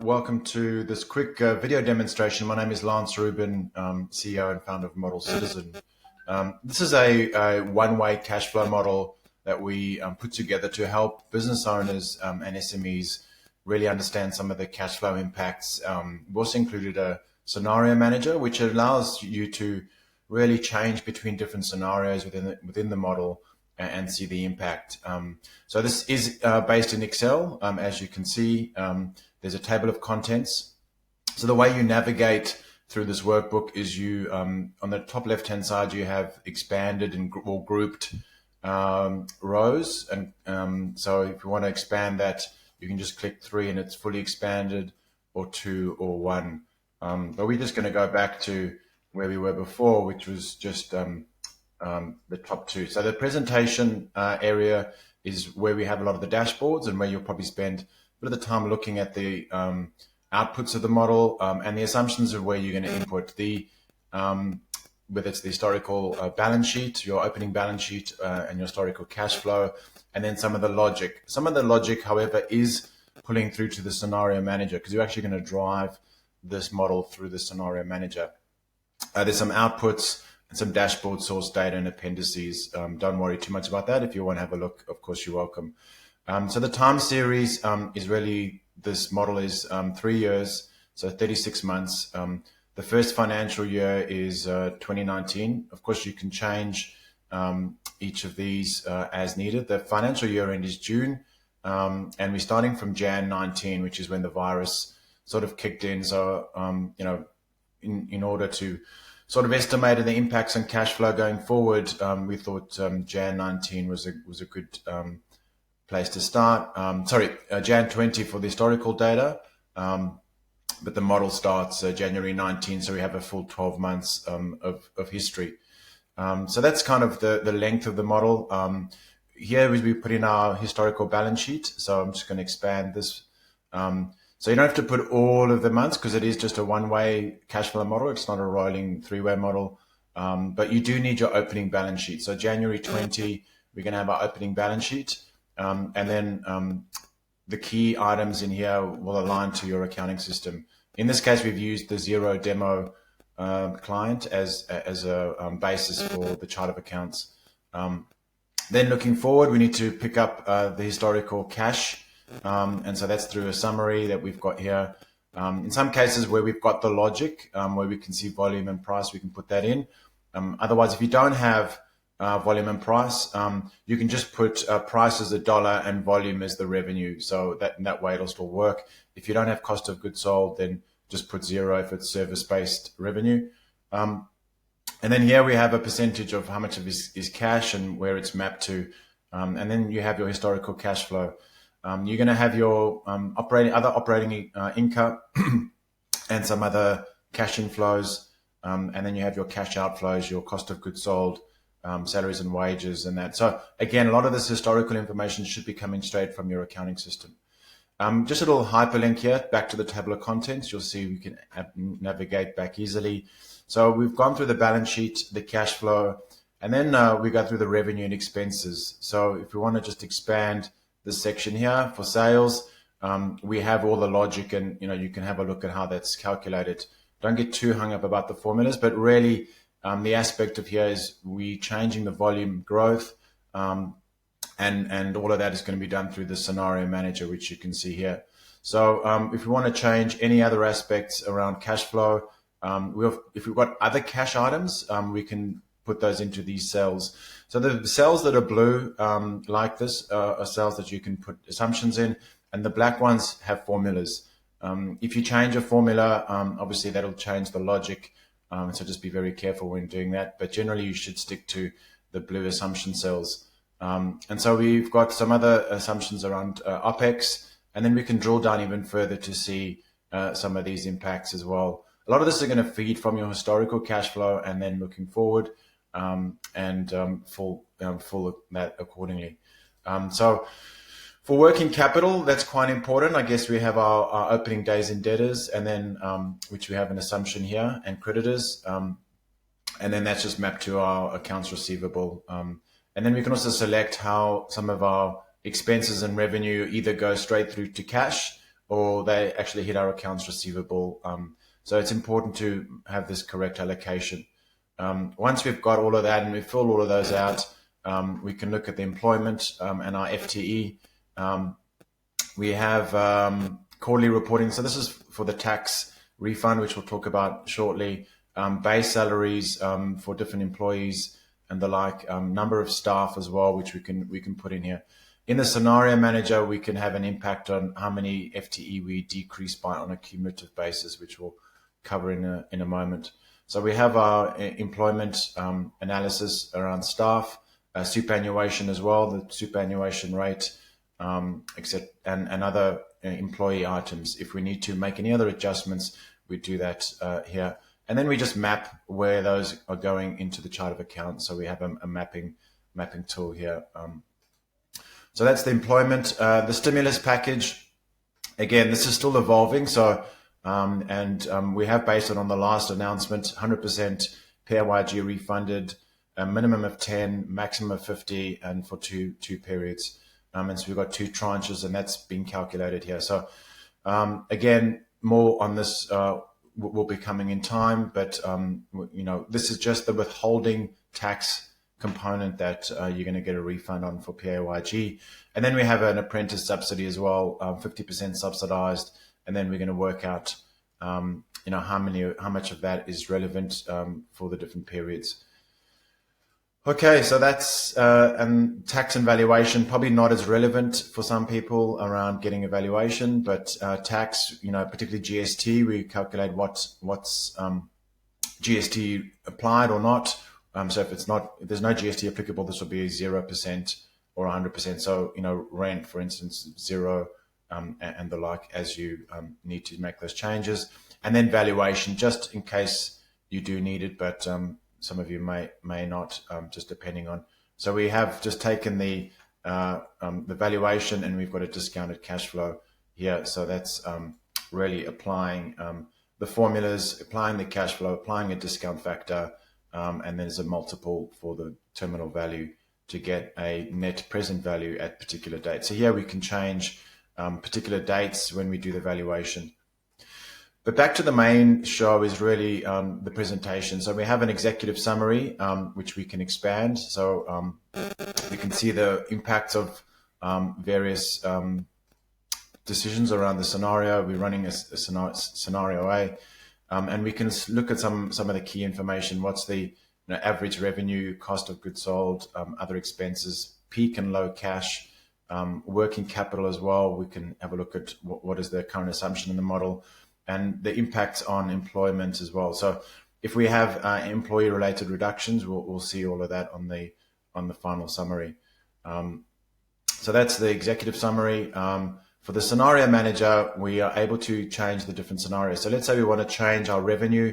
Welcome to this quick video demonstration. My name is Lance Rubin, CEO and founder of Model Citizen. This is a one-way cash flow model that we put together to help business owners and SMEs really understand some of the cash flow impacts. We've also included a scenario manager, which allows you to really change between different scenarios within the model and see the impact. So this is based in Excel. As you can see, there's a table of contents. So the way you navigate through this workbook is you, on the top left-hand side, you have expanded and or grouped rows. And so if you want to expand that, you can just click 3 and it's fully expanded, or 2 or 1. But we're just going to go back to where we were before, which was just the top 2. So the presentation area is where we have a lot of the dashboards and where you'll probably spend a bit of the time looking at the outputs of the model and the assumptions of where you're going to input the whether it's the historical balance sheet, your opening balance sheet, and your historical cash flow, and then some of the logic. Some of the logic, however, is pulling through to the scenario manager, because you're actually going to drive this model through the scenario manager. There's some outputs and some dashboard source data and appendices. Don't worry too much about that. If you want to have a look, of course, you're welcome. So the time series is really, this model is 3 years, so 36 months. The first financial year is 2019. Of course, you can change each of these as needed. The financial year end is June, and we're starting from Jan 19, which is when the virus sort of kicked in. So, you know, in order to sort of estimated the impacts on cash flow going forward, we thought Jan 19 was a good place to start. Jan 20 for the historical data, but the model starts January 19, so we have a full 12 months of history. So that's kind of the length of the model. Here we put in our historical balance sheet, so I'm just going to expand this. So you don't have to put all of the months, because it is just a one-way cash flow model. It's not a rolling 3-way model, but you do need your opening balance sheet. So January 20, we're going to have our opening balance sheet, and then the key items in here will align to your accounting system. In this case, we've used the Zero demo client as a basis for the chart of accounts. Then looking forward, we need to pick up the historical cash. And so that's through a summary that we've got here. In some cases where we've got the logic, where we can see volume and price, we can put that in. Otherwise, if you don't have volume and price, you can just put price as $1 and volume as the revenue. So that way it'll still work. If you don't have cost of goods sold, then just put 0 if it's service-based revenue. And then here we have a percentage of how much of this is cash and where it's mapped to. And then you have your historical cash flow. You're going to have your other operating income and some other cash inflows, and then you have your cash outflows, your cost of goods sold, salaries and wages, and that. So again, a lot of this historical information should be coming straight from your accounting system. Just a little hyperlink here back to the table of contents. You'll see we can navigate back easily. So we've gone through the balance sheet, the cash flow, and then we go through the revenue and expenses. So if we want to just expand this section here for sales, we have all the logic, and you can have a look at how that's calculated. Don't get too hung up about the formulas, but really the aspect of here is we changing the volume growth, and all of that is going to be done through the scenario manager, which you can see here. So if we want to change any other aspects around cash flow, if we've got other cash items, we can put those into these cells. So the cells that are blue, like this, are cells that you can put assumptions in, and the black ones have formulas. If you change a formula, obviously that'll change the logic, so just be very careful when doing that. But generally, you should stick to the blue assumption cells. And so we've got some other assumptions around OPEX, and then we can drill down even further to see some of these impacts as well. A lot of this is going to feed from your historical cash flow, and then looking forward, and full that accordingly. So for working capital, that's quite important. I guess we have our opening days in debtors, and then which we have an assumption here, and creditors, and then that's just mapped to our accounts receivable. And then we can also select how some of our expenses and revenue either go straight through to cash, or they actually hit our accounts receivable. So it's important to have this correct allocation. Once we've got all of that and we fill all of those out, we can look at the employment and our FTE. We have quarterly reporting. So this is for the tax refund, which we'll talk about shortly. Base salaries for different employees and the like. Number of staff as well, which we can put in here. In the scenario manager, we can have an impact on how many FTE we decrease by on a cumulative basis, which we'll cover in a moment. So we have our employment analysis around staff, superannuation as well, the superannuation rate, except and other employee items. If we need to make any other adjustments, we do that here. And then we just map where those are going into the chart of accounts. So we have a mapping tool here. So that's the employment. The stimulus package, again, this is still evolving. So, we have based it on the last announcement, 100% PAYG refunded, a minimum of 10, maximum of 50, and for two periods. And so we've got 2 tranches, and that's been calculated here. So, again, more on this will be coming in time, but this is just the withholding tax component that you're going to get a refund on for PAYG. And then we have an apprentice subsidy as well, 50% subsidized. And then we're going to work out, how much of that is relevant for the different periods. Okay, so that's and tax and valuation, probably not as relevant for some people around getting a valuation, but tax, particularly GST, we calculate what's GST applied or not. So if there's no GST applicable, this will be 0% or 100%. So, rent, for instance, 0, and the like, as you need to make those changes. And then valuation, just in case you do need it, but some of you may not, just depending on. So we have just taken the valuation, and we've got a discounted cash flow here. So that's really applying the formulas, applying the cash flow, applying a discount factor, and there's a multiple for the terminal value to get a net present value at particular dates. So here we can change particular dates when we do the valuation. But back to the main show is really the presentation. So we have an executive summary, which we can expand. So we can see the impacts of various decisions around the scenario. We're running a scenario A. And we can look at some of the key information. What's the average revenue, cost of goods sold, other expenses, peak and low cash, working capital as well. We can have a look at what is the current assumption in the model, and the impacts on employment as well. So if we have employee-related reductions, we'll see all of that on the final summary. So that's the executive summary. For the scenario manager, we are able to change the different scenarios. So let's say we want to change our revenue.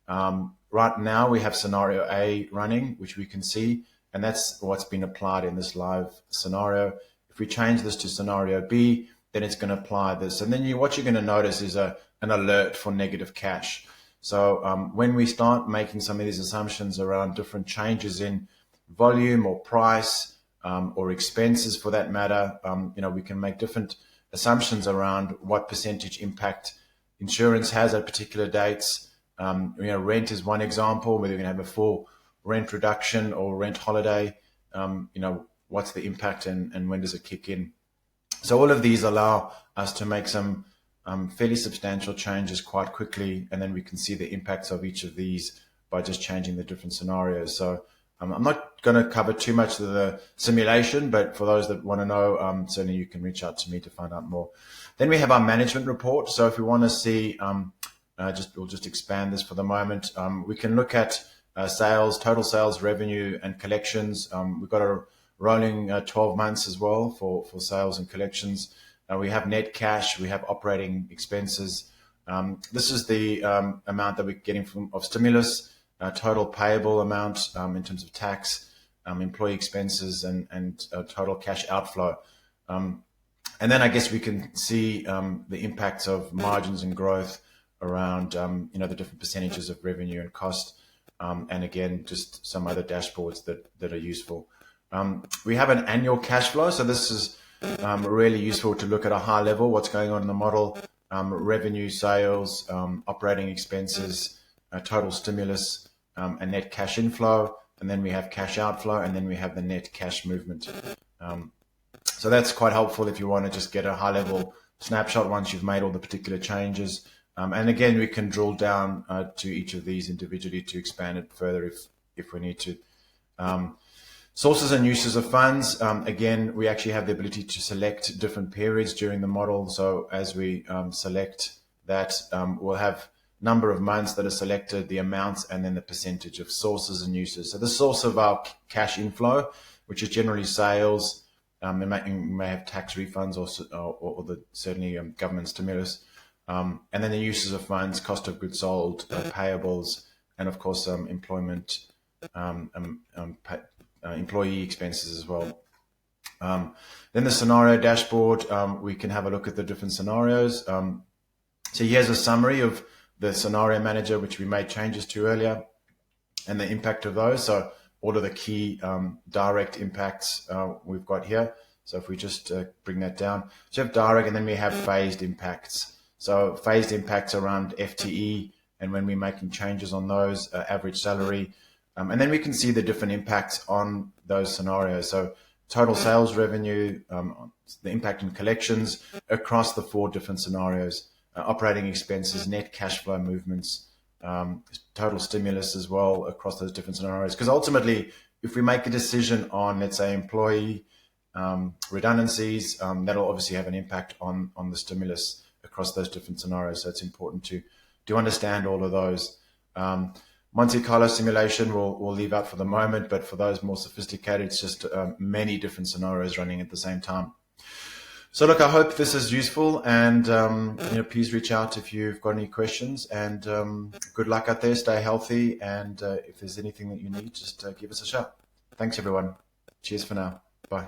Right now we have scenario A running, which we can see, and that's what's been applied in this live scenario. If we change this to scenario B, then it's going to apply this. And then what you're going to notice is an alert for negative cash. So when we start making some of these assumptions around different changes in volume or price or expenses for that matter, we can make different assumptions around what percentage impact insurance has at particular dates. Rent is one example, whether you're going to have a full rent reduction or rent holiday. What's the impact and when does it kick in? So all of these allow us to make some fairly substantial changes quite quickly, and then we can see the impacts of each of these by just changing the different scenarios. So I'm not going to cover too much of the simulation, but for those that want to know, certainly you can reach out to me to find out more. Then we have our management report. So if we want to see, we'll just expand this for the moment. We can look at sales, total sales, revenue, and collections. We've got a rolling 12 months as well for sales and collections. We have net cash. We have operating expenses. This is the amount that we're getting of stimulus. Total payable amount in terms of tax, employee expenses, and total cash outflow. And then I guess we can see the impacts of margins and growth around the different percentages of revenue and cost, and again just some other dashboards that are useful. We have an annual cash flow, so this is really useful to look at a high level what's going on in the model. revenue, sales, operating expenses, total stimulus, and net cash inflow, and then we have cash outflow, and then we have the net cash movement. So that's quite helpful if you want to just get a high-level snapshot once you've made all the particular changes. And again, we can drill down to each of these individually to expand it further if we need to. Sources and uses of funds. Again, we actually have the ability to select different periods during the model. So as we select that, we'll have number of months that are selected, the amounts, and then the percentage of sources and uses. So the source of our cash inflow, which is generally sales, we may have tax refunds or certainly government stimulus. And then the uses of funds, cost of goods sold, payables, and of course employment, employee expenses as well. Then the scenario dashboard, we can have a look at the different scenarios. So here's a summary of the scenario manager, which we made changes to earlier, and the impact of those. So all of the key direct impacts we've got here. So if we just bring that down, so you have direct, and then we have phased impacts. So phased impacts around FTE, and when we're making changes on those, average salary, and then we can see the different impacts on those scenarios. So total sales revenue, the impact in collections across the 4 different scenarios, operating expenses, net cash flow movements, total stimulus as well across those different scenarios. Because ultimately, if we make a decision on, let's say, employee redundancies, that'll obviously have an impact on the stimulus across those different scenarios. So it's important to understand all of those. Monte Carlo simulation we'll leave out for the moment, but for those more sophisticated, it's just many different scenarios running at the same time. So look, I hope this is useful, and please reach out if you've got any questions, and good luck out there, stay healthy, and if there's anything that you need, just give us a shout. Thanks everyone. Cheers for now. Bye.